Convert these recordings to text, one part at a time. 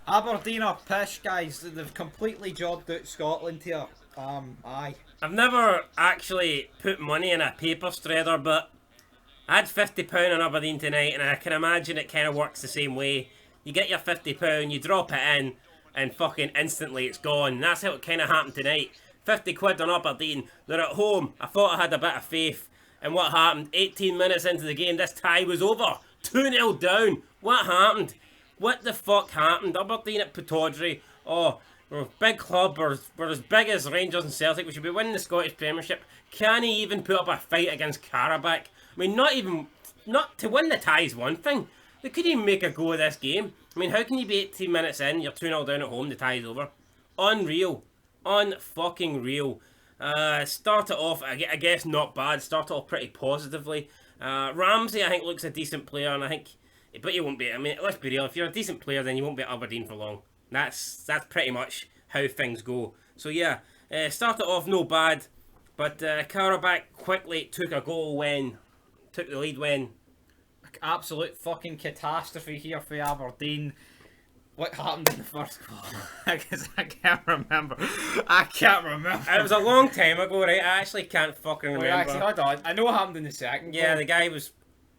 Aberdeen are pish, guys. They've completely jobbed out Scotland here. Aye. I've never actually put money in a paper strader, but I had £50 on Aberdeen tonight, and I can imagine it kind of works the same way. You get your £50, you drop it in, and fucking instantly it's gone. And that's how it kind of happened tonight. 50 quid on Aberdeen. They're at home. I thought I had a bit of faith. And what happened? 18 minutes into the game, this tie was over. 2-0 down. What happened? What the fuck happened? Aberdeen at Pittodrie. Oh, we're a big club. We're as big as Rangers and Celtic. We should be winning the Scottish Premiership. Can he even put up a fight against Qarabag? I mean, not to win the tie is one thing. They couldn't even make a go of this game. I mean, how can you be 18 minutes in, you're 2-0 down at home, the tie's over? Unreal. Unfucking real. Started off, I guess, not bad. Started off pretty positively. Ramsey, I think, looks a decent player, and I think, but you won't be. I mean, let's be real. If you're a decent player, then you won't be at Aberdeen for long. That's pretty much how things go. So yeah, started off no bad, but Qarabag quickly took the lead when. Absolute fucking catastrophe here for Aberdeen. What happened in the first goal? Because I can't remember. It was a long time ago, right? I actually can't fucking remember. Wait, actually, hold on. I know what happened in the second Yeah, goal. the guy was.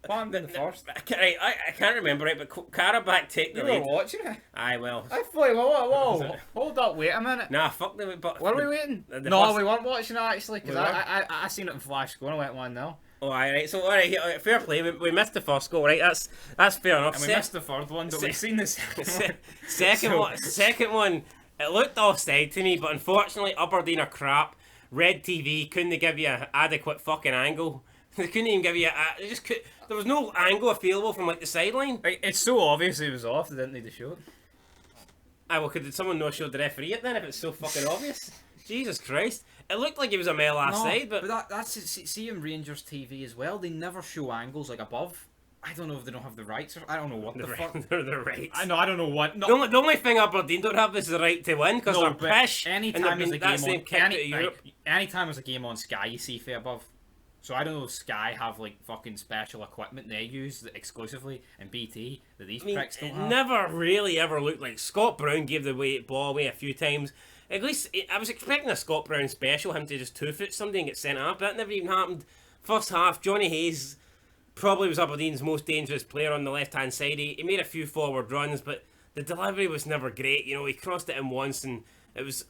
What happened in the first? I can't remember it, but Qarabag take the You were lead. watching it? Aye, well. I thought, whoa. Hold up, wait a minute. Nah, fuck them. But Were we waiting? the No, first- we weren't watching it actually, because We were? I seen it in flash score and I went 1-0. Oh, aye, right. So, alright, fair play. We missed the first goal, right? That's fair enough. And we missed the third one, but we've seen the second one. Second one, it looked offside to me, but unfortunately, Aberdeen are crap. Red TV couldn't give you an adequate fucking angle. They couldn't even give you they just could. There was no angle available from like the sideline. Like, it's so obvious it was off, they didn't need to show it. Aye, well, could someone not show the referee it then if it's so fucking obvious? Jesus Christ. It looked like it was a mile offside, but that's see in Rangers TV as well. They never show angles like above. I don't know if they don't have the rights or I don't know what the fuck. they're the right. I don't know what. No, The only thing Aberdeen don't have is the right to win because they're pish. Anytime there's a game on, Europe. anytime there's a game on Sky, you see for above. So I don't know if Sky have like fucking special equipment they use exclusively and BT that these pricks don't it have. never really ever looked like Scott Brown gave the ball away a few times. At least I was expecting a Scott Brown special, him to just 2-foot somebody and get sent up. That never even happened. First half, Johnny Hayes probably was Aberdeen's most dangerous player on the left hand side. He made a few forward runs, but the delivery was never great. You know, he crossed it in once and it was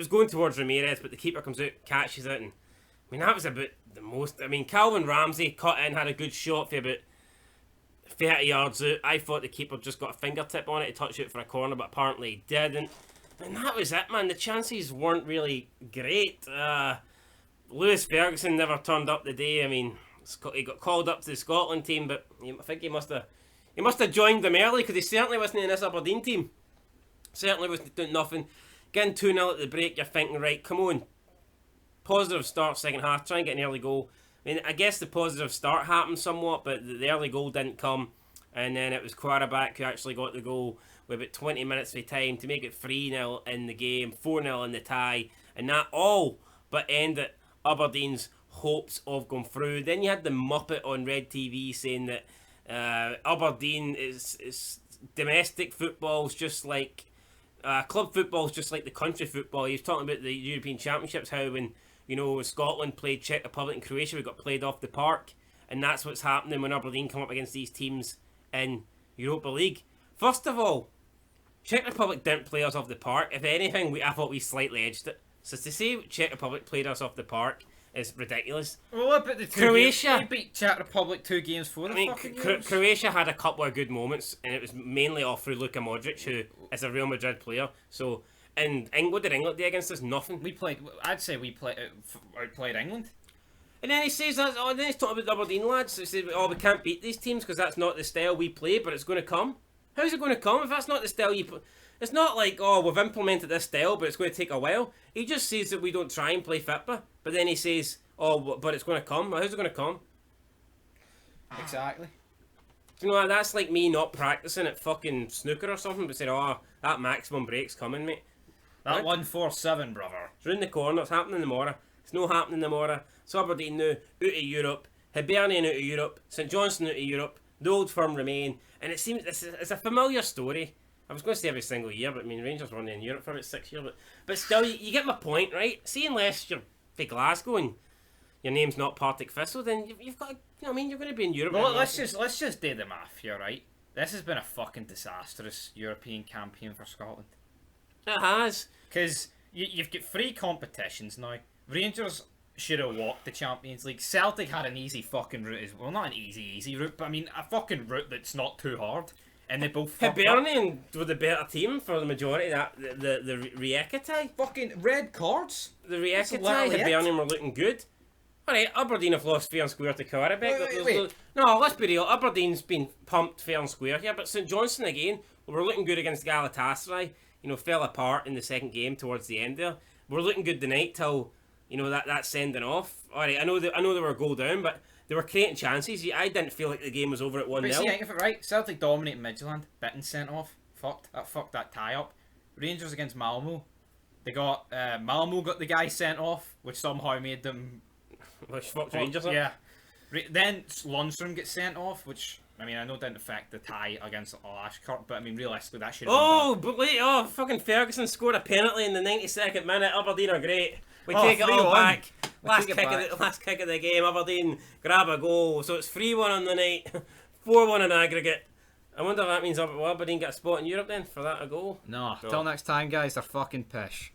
going towards Ramirez, but the keeper comes out, catches it, and I mean that was about the most. I mean, Calvin Ramsey cut in, had a good shot for about 30 yards out. I thought the keeper just got a fingertip on it to touch it for a corner, but apparently he didn't. And that was it, man. The chances weren't really great. Lewis Ferguson never turned up the day. I mean, he got called up to the Scotland team, but I think he must have joined them early because he certainly wasn't in this Aberdeen team. Certainly wasn't doing nothing. Getting 2-0 at the break, you're thinking, right, come on. Positive start second half, try and get an early goal. I mean, I guess the positive start happened somewhat, but the early goal didn't come. And then it was Qarabag who actually got the goal with about 20 minutes of time to make it 3-0 in the game, 4-0 in the tie. And that all but ended Aberdeen's hopes of going through. Then you had the Muppet on Red TV saying that Aberdeen is domestic football's just like club football's just like the country football. He was talking about the European Championships, how when Scotland played Czech Republic and Croatia, we got played off the park, and that's what's happening when Aberdeen come up against these teams in Europa League. First of all, Czech Republic didn't play us off the park. If anything, I thought we slightly edged it. So to say Czech Republic played us off the park is ridiculous. Well, what about the Croatia? They beat Czech Republic 2 games for the fucking years. Croatia had a couple of good moments, and it was mainly off through Luka Modric, who is a Real Madrid player. So, and what did England do against us? Nothing. I'd say we outplayed England. And then he says that. Oh, then he's talking about the Aberdeen lads. He says, "Oh, we can't beat these teams because that's not the style we play, but it's going to come." How's it going to come if that's not the style you play? It's not like, oh, we've implemented this style, but it's going to take a while. He just says that we don't try and play football, but then he says, oh, but it's going to come. How's it going to come? Exactly. That's like me not practicing at fucking snooker or something, but saying, oh, that maximum break's coming, mate. That 147, brother. It's round the corner. It's happening tomorrow. It's not happening tomorrow. So Aberdeen now out of Europe. Hibernian out of Europe. St Johnstone out of Europe. The old firm remain. And it seems it's a familiar story. I was going to say every single year, but I mean Rangers were only in Europe for about 6 years. But still, you get my point, right? See, unless you're for Glasgow and your name's not Partick Thistle, then you've got to, you know what I mean, you're going to be in Europe. Well, let's just do the math here, right? This has been a fucking disastrous European campaign for Scotland. It has. Because you've got 3 competitions now. Rangers should have walked the Champions League. Celtic had an easy fucking route as well. Not an easy route, but I mean a fucking route that's not too hard. And they both Hibernian were the better team for the majority of that. The Rijeka tie. Fucking red cards. The Rijeka tie, Hibernian were looking good. Alright, Aberdeen have lost fair and square to Qarabag. Wait. No, let's be real. Aberdeen's been pumped fair and square here, but St Johnstone again, we're looking good against Galatasaray. You know, fell apart in the second game towards the end there. We're looking good tonight till, you know, that sending off. Alright, I know they were a goal down, but they were creating chances. I didn't feel like the game was over at 1-0. But see, if it right, Celtic dominated Midtjylland, Bitton sent off. Fucked that tie up. Rangers against Malmo. They got Malmo got the guy sent off, which somehow made them Which fucked Rangers up. Yeah. Then Lundstrom gets sent off, which I mean I know didn't affect the tie against Ashkirk, but I mean realistically that should have but wait, fucking Ferguson scored a penalty in the 92nd minute. Aberdeen are great. We Oh, take it all 3-1. back. We Last take it kick back. of the last kick of the game. Aberdeen grab a goal, so it's 3-1 on the night, 4-1 in aggregate. I wonder if that means Aberdeen get a spot in Europe then for that a goal. No, So- till next time guys, they're fucking pish.